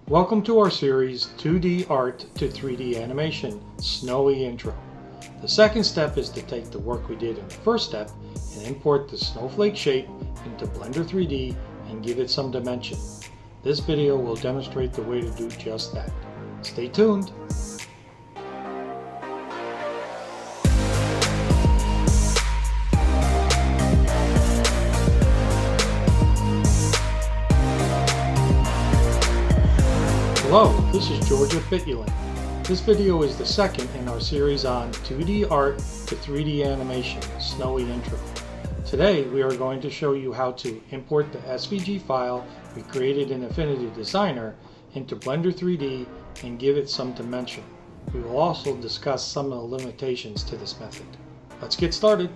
Welcome to our series 2D Art to 3D Animation, Snowy Intro. The second step is to take the work we did in the first step and import the snowflake shape into Blender 3D and give it some dimension. This video will demonstrate the way to do just that. Stay tuned! Hello, this is George at Fitulin. This video is the second in our series on 2D art to 3D animation, Snowy Intro. Today we are going to show you how to import the SVG file we created in Affinity Designer into Blender 3D and give it some dimension. We will also discuss some of the limitations to this method. Let's get started.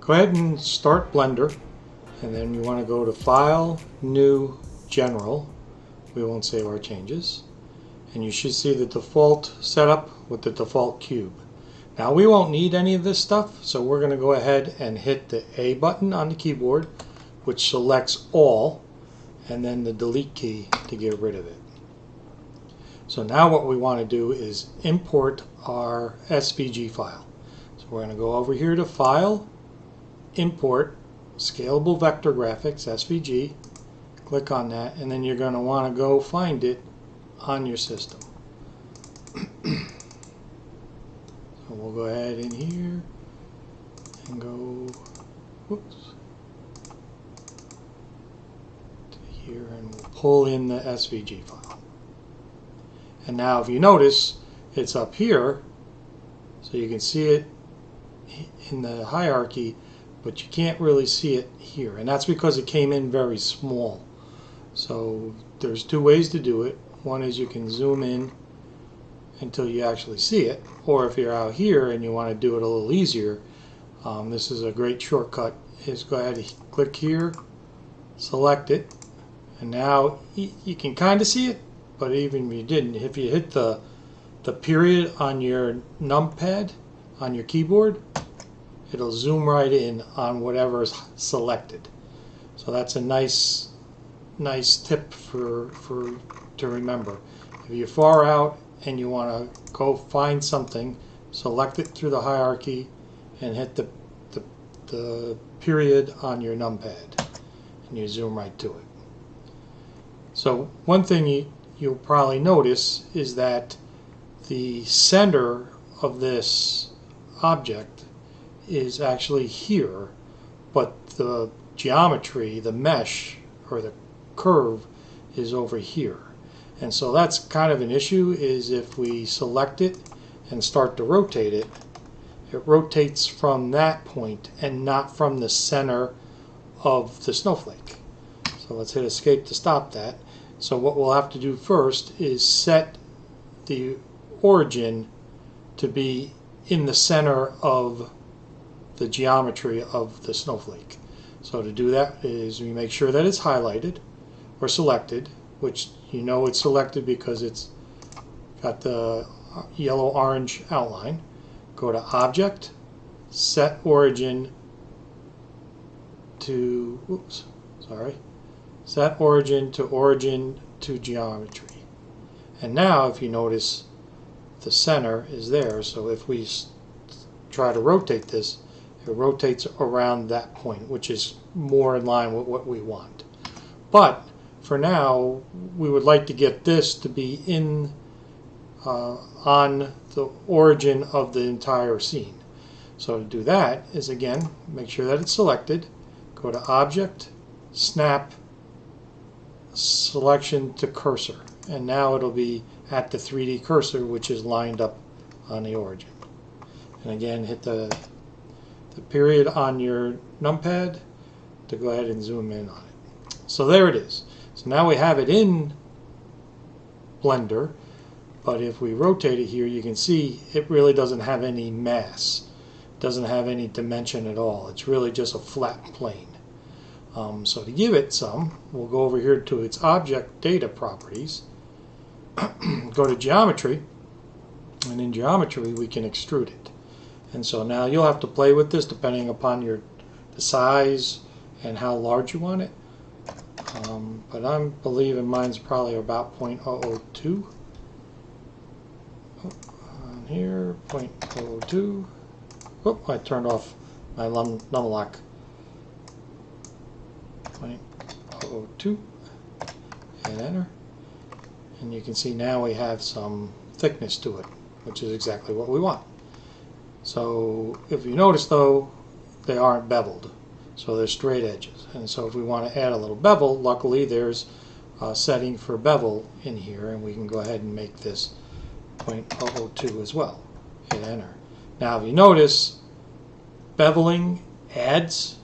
Go ahead and start Blender, and then you want to go to File, New, General. We won't save our changes, and you should see the default setup with the default cube. Now we won't need any of this stuff, so we're going to go ahead and hit the A button on the keyboard, which selects all, and then the delete key to get rid of it. So now what we want to do is import our SVG file. So we're going to go over here to File, Import, Scalable Vector Graphics, SVG. Click on that, and then you're going to want to go find it on your system. So we'll go ahead in here and go to here, and we'll pull in the SVG file. And now if you notice, it's up here, so you can see it in the hierarchy, but you can't really see it here, and that's because it came in very small. So there's two ways to do it. One is you can zoom in until you actually see it, or if you're out here and you want to do it a little easier, this is a great shortcut, is go ahead and click here, select it, and now you can kind of see it, but even if you didn't, if you hit the period on your numpad on your keyboard, it'll zoom right in on whatever is selected. So that's a nice tip to remember. If you're far out and you want to go find something, select it through the hierarchy and hit the period on your numpad, and you zoom right to it. So one thing you'll probably notice is that the center of this object is actually here, but the geometry, the mesh, or the curve is over here. And so that's kind of an issue, is if we select it and start to rotate it, it rotates from that point and not from the center of the snowflake. So let's hit escape to stop that. So what we'll have to do first is set the origin to be in the center of the geometry of the snowflake. So to do that is we make sure that it's highlighted or selected, which you know it's selected because it's got the yellow-orange outline. Go to Object, Set Origin to, Set Origin to Geometry. And now if you notice, the center is there, so if we try to rotate this, it rotates around that point, which is more in line with what we want. But for now, we would like to get this to be in on the origin of the entire scene. So to do that is, again, make sure that it's selected. Go to Object, Snap, Selection to Cursor. And now it'll be at the 3D cursor, which is lined up on the origin. And again, hit the period on your numpad to go ahead and zoom in on it. So there it is. So now we have it in Blender, but if we rotate it here, you can see it really doesn't have any mass. It doesn't have any dimension at all. It's really just a flat plane. So to give it some, we'll go over here to its Object Data Properties, go to Geometry, and in Geometry we can extrude it. And so now you'll have to play with this depending upon the size and how large you want it. but I'm believing mine's probably about 0.002. On here, 0.02. Oh, I turned off my numlock. 0.002. Hit enter. And you can see now we have some thickness to it, which is exactly what we want. So if you notice though, they aren't beveled. So they're straight edges. And so if we want to add a little bevel, luckily there's a setting for bevel in here, and we can go ahead and make this 0.002 as well. Hit enter. Now if you notice, beveling adds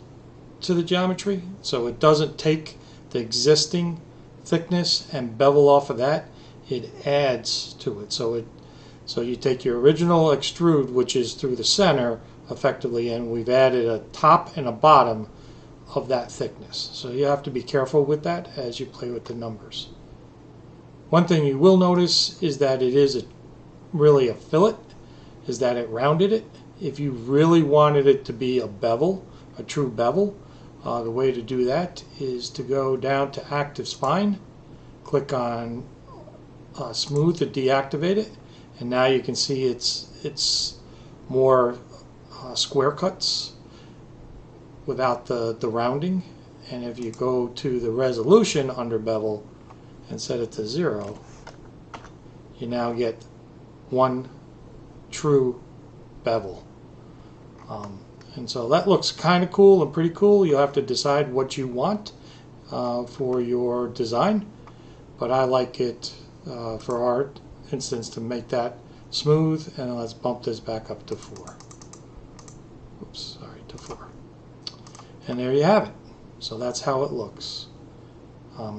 to the geometry, so it doesn't take the existing thickness and bevel off of that. It adds to it. So you take your original extrude, which is through the center effectively, and we've added a top and a bottom of that thickness. So you have to be careful with that as you play with the numbers. One thing you will notice is that it is really a fillet, is that it rounded it. If you really wanted it to be a bevel, a true bevel, the way to do that is to go down to Active Spine, click on Smooth to deactivate it, and now you can see it's more square cuts without the rounding. And if you go to the resolution under bevel and set it to 0, you now get one true bevel. And so that looks kind of cool and pretty cool. You'll have to decide what you want for your design, but I like it for our instance to make that smooth. And let's bump this back up to 4. Oops, sorry, to 4. And there you have it. So that's how it looks.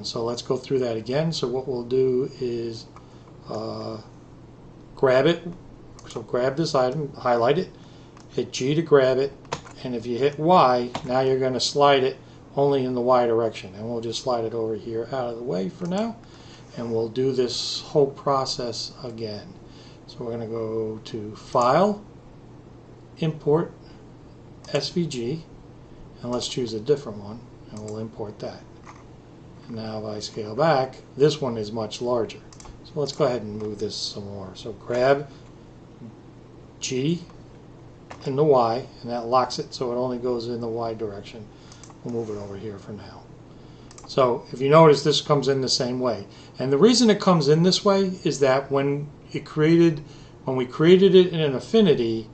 So let's go through that again. So what we'll do is grab it. So grab this item, highlight it, hit G to grab it, and if you hit Y, now you're going to slide it only in the Y direction. And we'll just slide it over here out of the way for now, and we'll do this whole process again. So we're going to go to File, Import, SVG, and let's choose a different one, and we'll import that. And now if I scale back, this one is much larger. So let's go ahead and move this some more. So grab G and the Y, and that locks it so it only goes in the Y direction. We'll move it over here for now. So if you notice, this comes in the same way. And the reason it comes in this way is that when we created it in an affinity,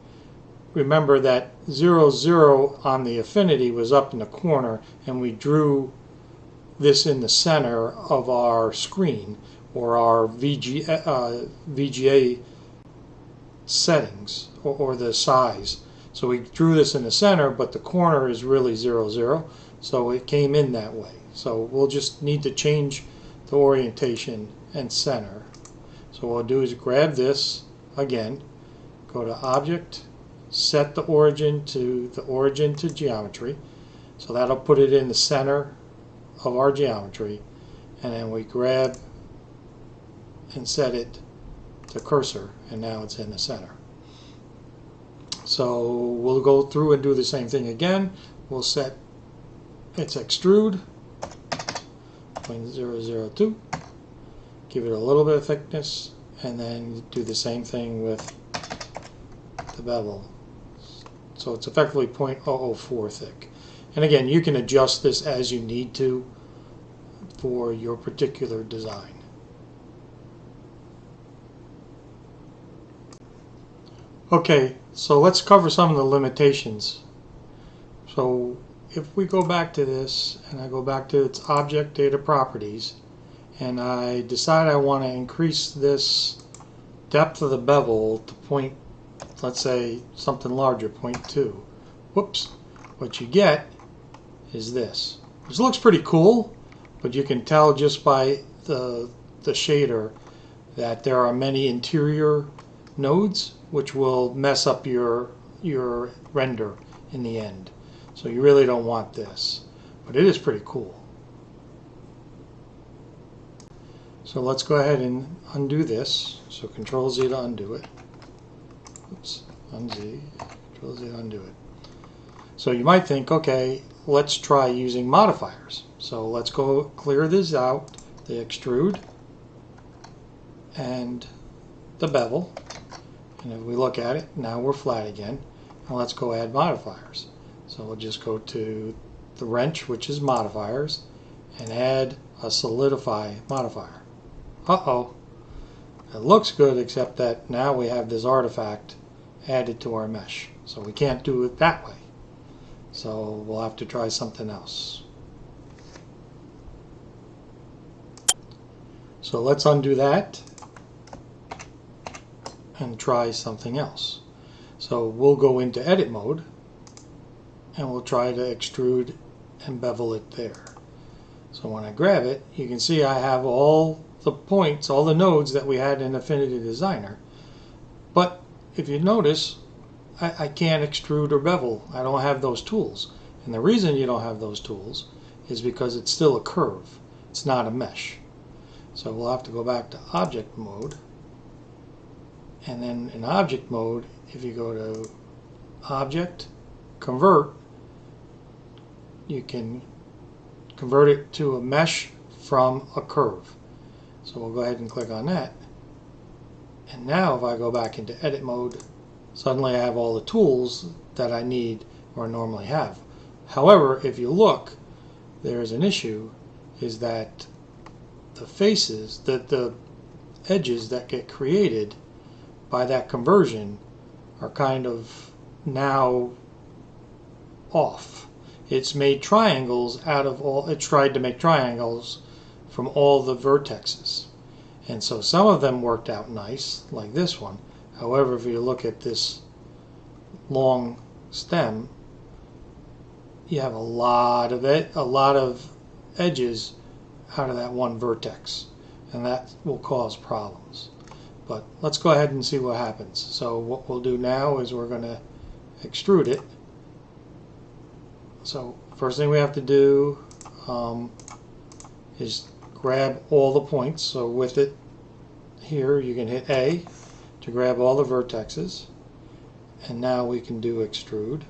remember that 0, 0 on the affinity was up in the corner, and we drew this in the center of our screen or our VGA settings or the size. So we drew this in the center, but the corner is really 0, 0. So it came in that way. So we'll just need to change the orientation and center. So what we'll do is grab this again, go to Object, set the origin to geometry. So that'll put it in the center of our geometry, and then we grab and set it to cursor, and now it's in the center. So we'll go through and do the same thing again. We'll set its extrude 0.002, give it a little bit of thickness, and then do the same thing with the bevel. So it's effectively 0.004 thick. And again, you can adjust this as you need to for your particular design. Okay, so let's cover some of the limitations. So if we go back to this, and I go back to its object data properties, and I decide I want to increase this depth of the bevel to let's say something larger, 0.2. Whoops. What you get is this. This looks pretty cool, but you can tell just by the shader that there are many interior nodes which will mess up your render in the end. So you really don't want this, but it is pretty cool. So let's go ahead and undo this. So Control Z to undo it. Oops, undo, Control Z to undo it. So you might think, okay, let's try using modifiers. So let's go clear this out, the extrude and the bevel. And if we look at it, now we're flat again. And let's go add modifiers. So we'll just go to the wrench, which is modifiers, and add a solidify modifier. Uh-oh. It looks good, except that now we have this artifact added to our mesh. So we can't do it that way. So we'll have to try something else. So let's undo that and try something else. So we'll go into edit mode and we'll try to extrude and bevel it there. So when I grab it, you can see I have all the points, all the nodes that we had in Affinity Designer. But if you notice, I can't extrude or bevel. I don't have those tools. And the reason you don't have those tools is because it's still a curve. It's not a mesh. So we'll have to go back to object mode. And then in object mode, if you go to object, convert, you can convert it to a mesh from a curve. So we'll go ahead and click on that. And now if I go back into edit mode, suddenly I have all the tools that I need or normally have. However, if you look, there is an issue, is that the faces, the edges that get created by that conversion are kind of now off. It's made triangles out of all, it tried to make triangles from all the vertexes. And so some of them worked out nice, like this one. However, if you look at this long stem, you have a lot of edges out of that one vertex, and that will cause problems. But let's go ahead and see what happens. So what we'll do now is we're going to extrude it. So first thing we have to do is grab all the points. So with it here, you can hit A to grab all the vertexes, and now we can do extrude,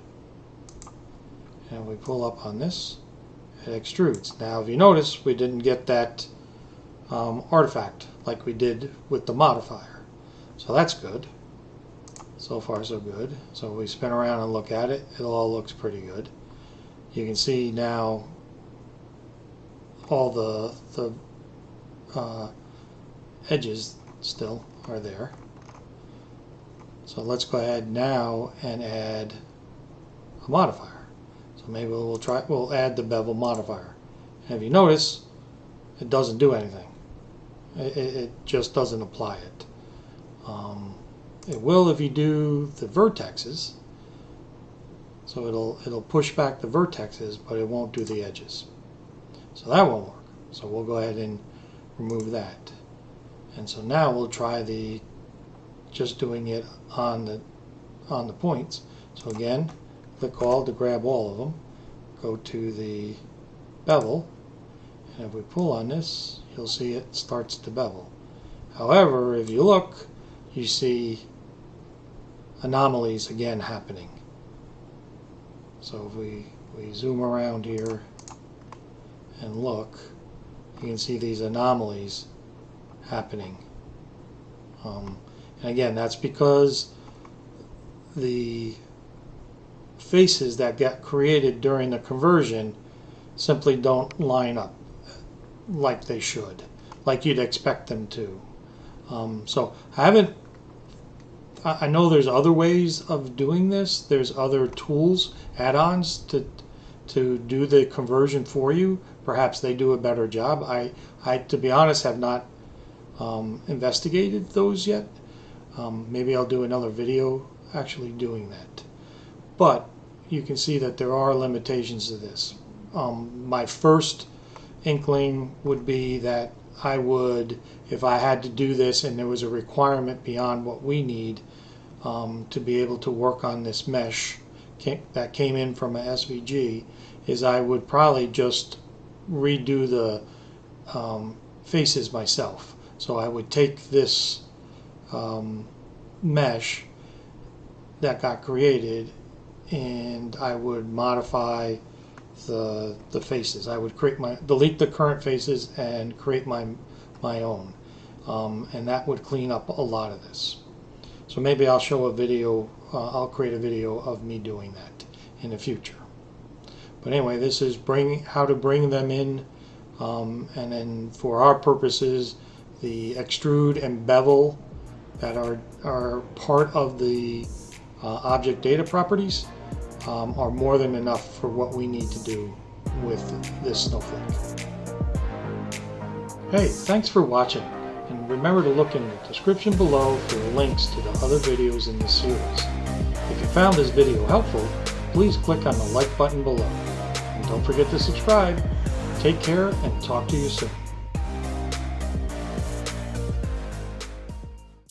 and we pull up on this, it extrudes. Now if you notice, we didn't get that artifact like we did with the modifier, so that's good. So far so good. So we spin around and look at it, it all looks pretty good. You can see now all the edges still are there. So let's go ahead now and add a modifier. So maybe we'll add the bevel modifier. And if you notice, it doesn't do anything. It just doesn't apply it. It will if you do the vertexes. So it'll push back the vertexes, but it won't do the edges. So that won't work. So we'll go ahead and remove that. And so now we'll try just doing it on the points. So again, click all to grab all of them. Go to the bevel, and if we pull on this, you'll see it starts to bevel. However, if you look, you see anomalies again happening. So if we zoom around here and look, you can see these anomalies happening. And again, that's because the faces that get created during the conversion simply don't line up like they should, like you'd expect them to. So I know there's other ways of doing this. There's other tools, add-ons to do the conversion for you. Perhaps they do a better job. I to be honest, have not investigated those yet. Maybe I'll do another video actually doing that. But you can see that there are limitations to this. My first inkling would be that I would, if I had to do this and there was a requirement beyond what we need to be able to work on this mesh that came in from a SVG, is I would probably just redo the faces myself. So I would take this mesh that got created and I would modify the faces. I would delete the current faces and create my own, and that would clean up a lot of this. So maybe I'll show a video. I'll create a video of me doing that in the future. But anyway, this is how to bring them in, and then for our purposes, the extrude and bevel that are part of the object data properties are more than enough for what we need to do with this snowflake. Hey, thanks for watching, and remember to look in the description below for links to the other videos in this series. If you found this video helpful, please click on the like button below. And don't forget to subscribe. Take care and talk to you soon.